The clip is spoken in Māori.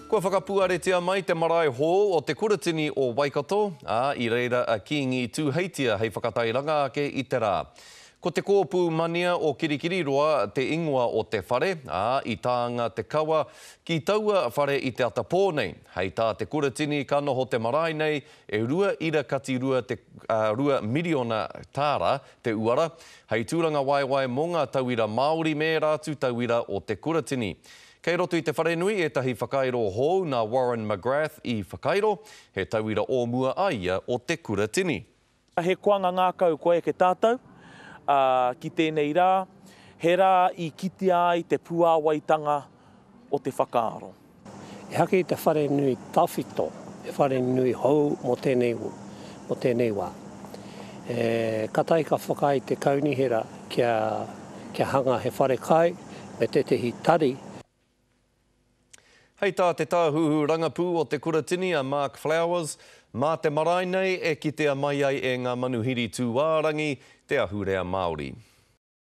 Kua whakapuaretia mai te marae hō o te kuratini o Waikato, i reira a kiingi tūheitia hei whakatairanga ake i te rā. Ko te kōpū mania o Kirikiriroa te ingoa o te whare, i tāanga te kawa ki taua whare i te atapō nei. Hei tā te kuratini ka noho te marae nei e rua ira kati rua te 2 miliona tāra te uara. Hei tūranga waiwai mō ngā tauira Māori me rātu tauira o te kuratini. Kei roto i te wharenui e tahi whakairo hou nā Warren McGrath i whakairo, he tauira o mua aia o te kuratini. He koanga ngākau koe ke tātou, ki tēnei rā, he rā i kiti ai te puāwaitanga o te whakaaro. E hake i te wharenui tawhito, e wharenui hou mo tēnei wā. Katai ka whakai te kaunihera kia hanga he whare kai, me te tehi tari. Hei tā te tāhuhu rangapū o te kuratini a Mark Flowers, mā te marae nei e kitea mai ai e ngā manuhiri tūārangi te ahurea Māori.